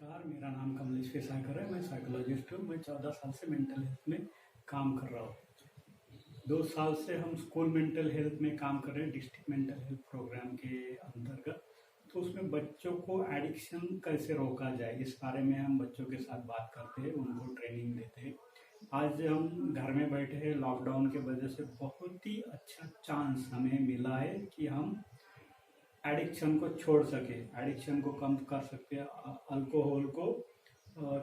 नमस्कार, मेरा नाम कमलेश केसाकर है। मैं साइकोलॉजिस्ट हूँ। मैं 14 साल से मेंटल हेल्थ में काम कर रहा हूँ। 2 साल से हम स्कूल मेंटल हेल्थ में काम कर रहे हैं, डिस्ट्रिक्ट मेंटल हेल्थ प्रोग्राम के अंतर्गत। तो उसमें बच्चों को एडिक्शन कैसे रोका जाए, इस बारे में हम बच्चों के साथ बात करते हैं, उनको ट्रेनिंग देते हैं। आज हम घर में बैठे हैं, लॉकडाउन के वजह से बहुत ही अच्छा चांस हमें मिला है कि हम एडिक्शन को छोड़ सके, एडिक्शन को कम कर सकते हैं, अल्कोहल को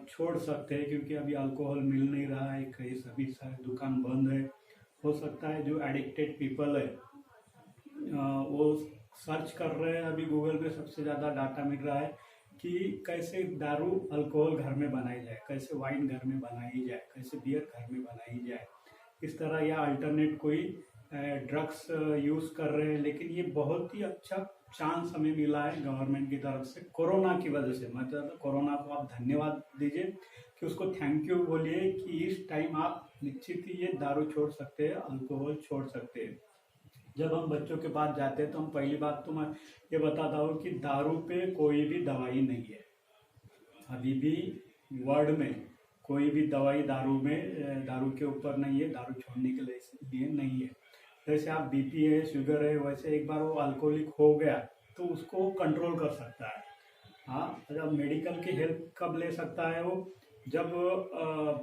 छोड़ सकते हैं, क्योंकि अभी अल्कोहल मिल नहीं रहा है, कहीं सभी सारी दुकान बंद है। हो सकता है जो एडिक्टेड पीपल है वो सर्च कर रहे हैं। अभी गूगल पे सबसे ज़्यादा डाटा मिल रहा है कि कैसे दारू अल्कोहल घर में बनाई जाए, कैसे वाइन घर में बनाई जाए, कैसे बियर घर में बनाई जाए, इस तरह या अल्टरनेट कोई ड्रग्स यूज़ कर रहे हैं। लेकिन ये बहुत ही अच्छा चांस हमें मिला है गवर्नमेंट की तरफ से, कोरोना की वजह से। मतलब कोरोना को आप धन्यवाद दीजिए, कि उसको थैंक यू बोलिए कि इस टाइम आप निश्चित ही ये दारू छोड़ सकते हैं, अल्कोहल छोड़ सकते हैं। जब हम बच्चों के पास जाते हैं तो हम पहली बात तो मैं ये बताता हूँ कि दारू पे कोई भी दवाई नहीं है। अभी भी वर्ल्ड में कोई भी दवाई दारू के ऊपर नहीं है, दारू छोड़ने के लिए नहीं है। जैसे आप बीपी है, शुगर है, वैसे एक बार वो अल्कोहलिक हो गया तो उसको कंट्रोल कर सकता है। हाँ, जब मेडिकल की हेल्प कब ले सकता है वो, जब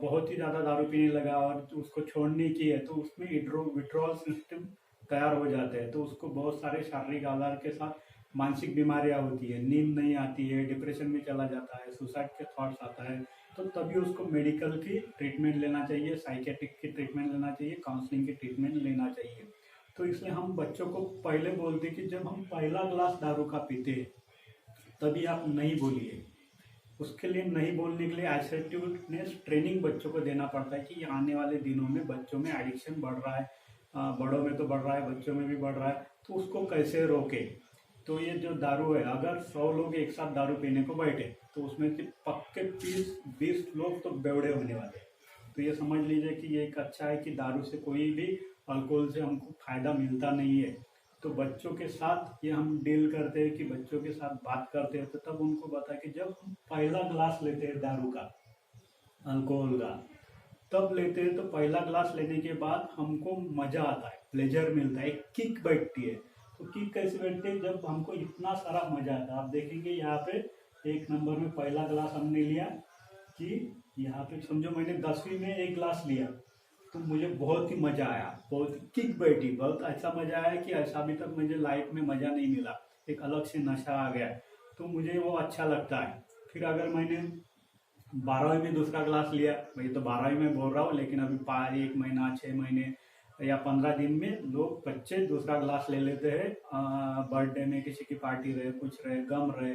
बहुत ही ज़्यादा दारू पीने लगा और उसको छोड़ने की है, तो उसमें विड्रॉल सिस्टम तैयार हो जाते हैं। तो उसको बहुत सारे शारीरिक आधार के साथ मानसिक बीमारियां होती है, नींद नहीं आती है, डिप्रेशन में चला जाता है, सुसाइड के थॉट्स आता है। तो तभी उसको मेडिकल की ट्रीटमेंट लेना चाहिए, साइकेट्रिक की ट्रीटमेंट लेना चाहिए, काउंसलिंग की ट्रीटमेंट लेना चाहिए। तो इसलिए हम बच्चों को पहले बोलते कि जब हम पहला ग्लास दारू का पीते हैं तभी आप नहीं बोलिए। उसके लिए नहीं बोलने के लिए एसर्टिवनेस ट्रेनिंग बच्चों को देना पड़ता है कि आने वाले दिनों में बच्चों में एडिक्शन बढ़ रहा है, बड़ों में तो बढ़ रहा है, बच्चों में भी बढ़ रहा है, तो उसको कैसे रोके। तो ये जो दारू है, अगर 100 लोग एक साथ दारू पीने को बैठे तो उसमें से पक्के 30-20 लोग तो बेवड़े होने वाले हैं। तो ये समझ लीजिए कि ये एक अच्छा है कि दारू से कोई भी, अल्कोहल से हमको फायदा मिलता नहीं है। तो बच्चों के साथ ये हम डील करते हैं कि बच्चों के साथ बात करते हैं, तो तब उनको बता कि जब हम पहला ग्लास लेते हैं दारू का, अल्कोहल का, तब लेते हैं तो पहला ग्लास लेने के बाद हमको मजा आता है, प्लेजर मिलता है, एक किक बैठती है। तो किक कैसे बैठती है, जब हमको इतना सारा मजा आता है। आप देखेंगे यहाँ पे 1 नंबर में पहला ग्लास हमने लिया, कि यहाँ पे समझो मैंने 10वीं में 1 ग्लास लिया, तो मुझे बहुत ही मजा आया, बहुत किक बैठी, बहुत अच्छा मजा आया कि ऐसा अभी तक मुझे लाइफ में मजा नहीं मिला, एक अलग से नशा आ गया। तो मुझे वो अच्छा लगता है। फिर अगर मैंने 12वीं में दूसरा क्लास लिया, मैं तो 12वीं में बोल रहा हूँ, लेकिन अभी 1 महीना, 6 महीने या 15 दिन में लोग बच्चे दूसरा क्लास ले लेते हैं। बर्थडे में किसी की पार्टी रहे, कुछ रहे, गम रहे,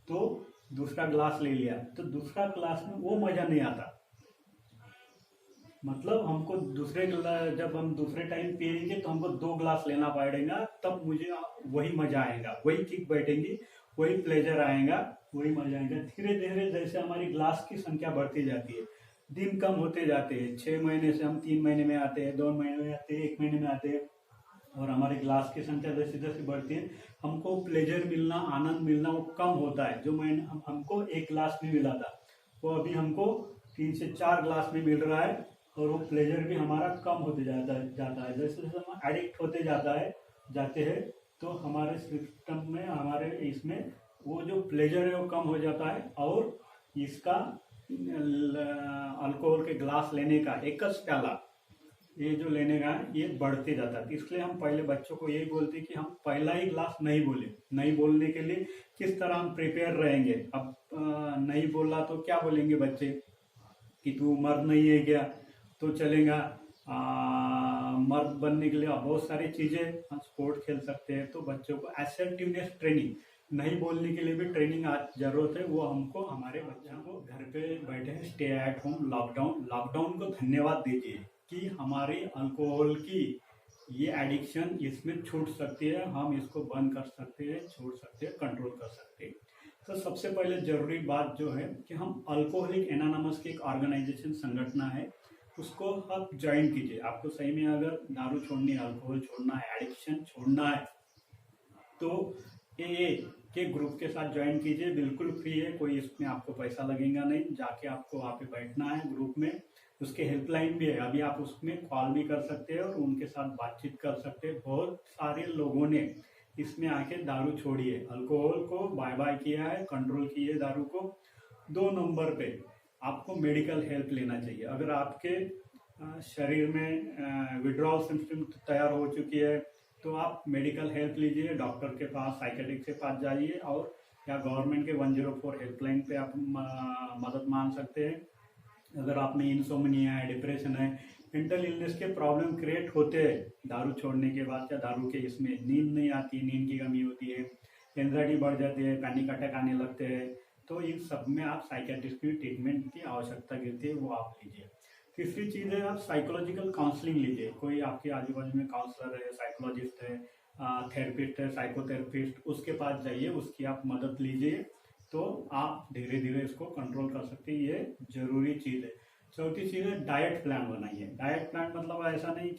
तो दूसरा ग्लास ले लिया, तो दूसरा क्लास में वो मजा नहीं आता। मतलब हमको जब हम दूसरे टाइम पियेंगे तो हमको 2 ग्लास लेना पड़ेगा, तब मुझे वही मजा आएगा, वही किक बैठेंगी, वही प्लेजर आएगा, वही मजा आएगा। धीरे धीरे जैसे हमारी ग्लास की संख्या बढ़ती जाती है, दिन कम होते जाते हैं, 6 महीने से हम 3 महीने में आते हैं, 2 महीने में आते हैं, 1 महीने में आते हैं, और हमारी ग्लास की संख्या जैसे जैसे बढ़ती है, हमको प्लेजर मिलना, आनंद मिलना वो कम होता है। जो हमको 1 ग्लास में मिला था, वो अभी हमको 3 से 4 ग्लास में मिल रहा है, और वो प्लेजर भी हमारा कम होते जाता है। जैसे जैसे हम एडिक्ट होते जाते हैं, तो हमारे सिस्टम में, हमारे इसमें वो जो प्लेजर है वो कम हो जाता है, और इसका अल्कोहल के ग्लास लेने का, एक प्याला ये जो लेने का है, ये बढ़ते जाता है। इसलिए हम पहले बच्चों को यही बोलते हैं कि हम पहला ही ग्लास नहीं बोले। नहीं बोलने के लिए किस तरह हम प्रिपेयर रहेंगे। अब नहीं बोला तो क्या बोलेंगे बच्चे, कि तू मर्द नहीं है क्या, तो चलेगा। मर्द बनने के लिए बहुत सारी चीज़ें, हम स्पोर्ट खेल सकते हैं। तो बच्चों को असर्टिवनेस ट्रेनिंग, नहीं बोलने के लिए भी ट्रेनिंग आज जरूरत है। वो हमको, हमारे बच्चों को घर पे बैठे हैं, स्टे एट होम, लॉकडाउन को धन्यवाद दीजिए कि हमारी अल्कोहल की ये एडिक्शन इसमें छूट सकती है, हम इसको बंद कर सकते हैं, छोड़ सकते हैं, कंट्रोल कर सकते हैं। तो सबसे पहले जरूरी बात जो है कि हम अल्कोहलिक एनोनिमस की एक ऑर्गेनाइजेशन, संगठन है, उसको आप ज्वाइन कीजिए। आपको सही में अगर दारू छोड़नी है, अल्कोहल छोड़ना है, एडिक्शन छोड़ना है, तो ये के ग्रुप के साथ ज्वाइन कीजिए, बिल्कुल फ्री है, कोई इसमें आपको पैसा लगेगा नहीं, जाके आपको वहाँ पे बैठना है ग्रुप में। उसके हेल्पलाइन भी है, अभी आप उसमें कॉल भी कर सकते हैं और उनके साथ बातचीत कर सकते हैं। बहुत सारे लोगों ने इसमें आके दारू छोड़ी है, अल्कोहल को बाय बाय किया है, कंट्रोल किए दारू को। 2 नंबर पे आपको मेडिकल हेल्प लेना चाहिए। अगर आपके शरीर में विड्रॉल सिम्टम तैयार हो चुकी है तो आप मेडिकल हेल्प लीजिए, डॉक्टर के पास, साइकेट्रिस्ट के पास जाइए, और या गवर्नमेंट के 104 हेल्पलाइन पे आप मदद मांग सकते हैं। अगर आप में इंसोमनिया है, डिप्रेशन है, मेंटल इलनेस के प्रॉब्लम क्रिएट होते हैं दारू छोड़ने के बाद, या दारू के इसमें नींद नहीं आती, नींद की कमी होती है, एंजाइटी बढ़ जाती है, पैनिक अटैक आने लगते हैं, तो इन सब में आप साइकेट्रिस्ट की ट्रीटमेंट की आवश्यकता गिरती है, वो आप लीजिए। तीसरी चीज़ है आप साइकोलॉजिकल काउंसलिंग लीजिए। कोई आपके आजू बाजू में काउंसलर है, साइकोलॉजिस्ट है, थेरेपिस्ट है, साइकोथेरेपिस्ट, उसके पास जाइए, उसकी आप मदद लीजिए, तो आप धीरे धीरे इसको कंट्रोल कर सकते हैं। ये जरूरी चीज़ है। चौथी चीज़ है डाइट प्लान बनाइए। डाइट प्लान मतलब ऐसा नहीं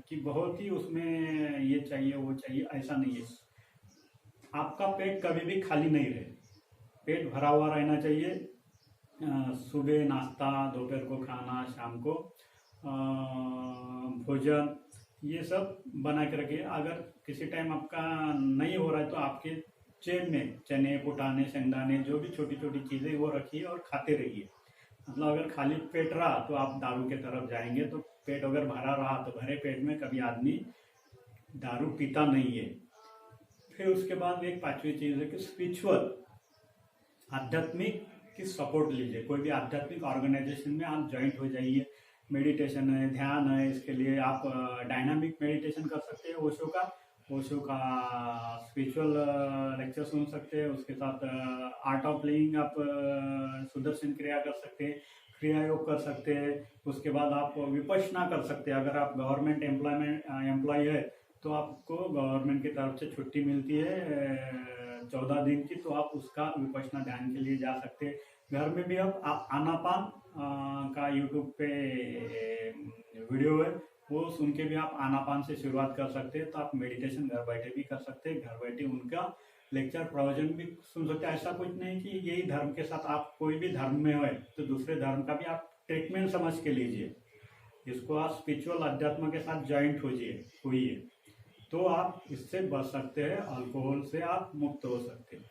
कि बहुत ही उसमें ये चाहिए वो चाहिए, ऐसा नहीं है। आपका पेट कभी भी खाली नहीं रहे, पेट भरा हुआ रहना चाहिए। सुबह नाश्ता, दोपहर को खाना, शाम को भोजन, ये सब बना के रखिए। अगर किसी टाइम आपका नहीं हो रहा है तो आपके जेब में चने, पुटाने, शेंगदाने, जो भी छोटी छोटी चीज़ें वो रखिए और खाते रहिए। मतलब अगर खाली पेट रहा तो आप दारू के तरफ जाएंगे, तो पेट अगर भरा रहा तो भरे पेट में कभी आदमी दारू पीता नहीं है। फिर उसके बाद एक 5वीं चीज़ है कि स्पिरिचुअल, आध्यात्मिक की सपोर्ट लीजिए। कोई भी आध्यात्मिक ऑर्गेनाइजेशन में आप ज्वाइंट हो जाइए। मेडिटेशन है, ध्यान है, इसके लिए आप डायनामिक मेडिटेशन कर सकते हैं, ओशो का स्पिरिचुअल लेक्चर सुन सकते हैं। उसके साथ आर्ट ऑफ लिविंग आप सुदर्शन क्रिया कर सकते हैं, क्रिया योग कर सकते हैं। उसके बाद आप विपश्यना कर सकते हैं। अगर आप गवर्नमेंट एम्प्लॉय है तो आपको गवर्नमेंट की तरफ से छुट्टी मिलती है 14 दिन की, तो आप उसका विपश्यना ध्यान के लिए जा सकते हैं। घर में भी आप आनापान का यूट्यूब पे वीडियो है, वो सुन के भी आप आनापान से शुरुआत कर सकते हैं। तो आप मेडिटेशन घर बैठे भी कर सकते हैं, घर बैठे उनका लेक्चर प्रवचन भी सुन सकते हैं। ऐसा कुछ नहीं कि यही धर्म के साथ, आप कोई भी धर्म में हो तो दूसरे धर्म का भी आप ट्रीटमेंट समझ के लीजिए। इसको आप स्पिरिचुअल अध्यात्म के साथ ज्वाइंट होइए, तो आप इससे बच सकते हैं, अल्कोहल से आप मुक्त हो सकते हैं।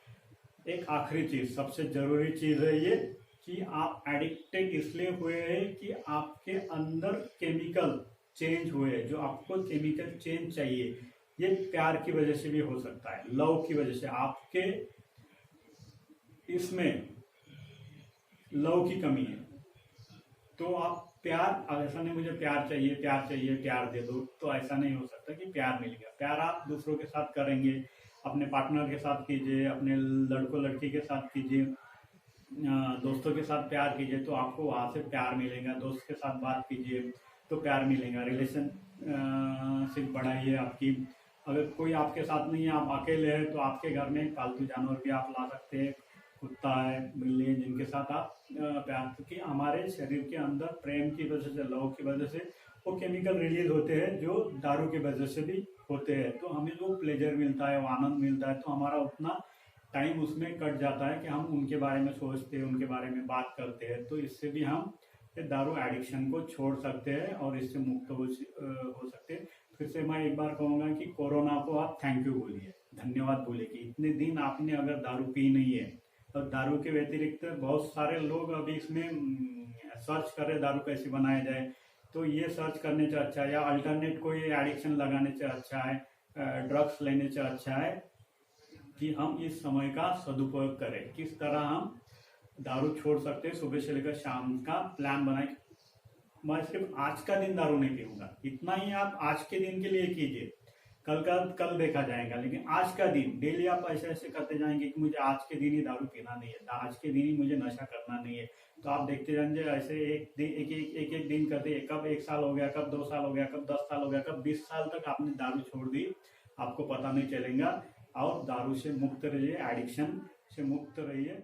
एक आखिरी चीज, सबसे जरूरी चीज है ये कि आप एडिक्टेड इसलिए हुए हैं कि आपके अंदर केमिकल चेंज हुए, जो आपको केमिकल चेंज चाहिए। ये प्यार की वजह से भी हो सकता है, लव की वजह से, आपके इसमें लव की कमी है, तो आप प्यार, ऐसा नहीं मुझे प्यार चाहिए, प्यार दे दो, तो ऐसा नहीं हो सकता कि प्यार मिलेगा। प्यार आप दूसरों के साथ करेंगे, अपने पार्टनर के साथ कीजिए, अपने लड़कों लड़की के साथ कीजिए, दोस्तों के साथ प्यार कीजिए, तो आपको वहाँ से प्यार मिलेगा। दोस्त के साथ बात कीजिए तो प्यार मिलेगा। रिलेशनशिप बढ़ाइए आपकी। अगर कोई आपके साथ नहीं है, आप अकेले हैं, तो आपके घर में पालतू जानवर भी आप ला सकते हैं, कुत्ता है, बिल्ली है, जिनके साथ आप प्यार, क्योंकि हमारे शरीर के अंदर प्रेम की वजह से, लव की वजह से वो केमिकल रिलीज होते हैं जो दारू की वजह से भी होते हैं। तो हमें जो प्लेजर मिलता है, वो आनंद मिलता है, तो हमारा उतना टाइम उसमें कट जाता है कि हम उनके बारे में सोचते हैं, उनके बारे में बात करते हैं। तो इससे भी हम दारू एडिक्शन को छोड़ सकते हैं और इससे मुक्त हो सकते हैं। फिर से मैं एक बार कहूँगा कि कोरोना को आप थैंक यू बोलिए, धन्यवाद बोलिए कि इतने दिन आपने अगर दारू पी नहीं है। और दारू के व्यतिरिक्त बहुत सारे लोग अभी इसमें सर्च कर रहे दारू कैसे बनाया जाए, तो ये सर्च करने से अच्छा है, या अल्टरनेट कोई एडिक्शन लगाने से अच्छा है, ड्रग्स लेने से अच्छा है कि हम इस समय का सदुपयोग करें। किस तरह हम दारू छोड़ सकते हैं, सुबह से लेकर शाम का प्लान बनाए। मैं सिर्फ आज का दिन दारू नहीं पीऊंगा, इतना ही आप आज के दिन के लिए कीजिए, कल देखा जाएगा। लेकिन आज का दिन डेली आप ऐसे करते जाएंगे कि मुझे आज के दिन ही दारू पीना नहीं है, आज के दिन ही मुझे नशा करना नहीं है, तो आप देखते जाएंगे ऐसे एक दिन करते, कब 1 साल हो गया, कब 2 साल हो गया, कब 10 साल हो गया, कब 20 साल तक आपने दारू छोड़ दी, आपको पता नहीं चलेगा। और दारू से मुक्त रहिए, एडिक्शन से मुक्त रहिए।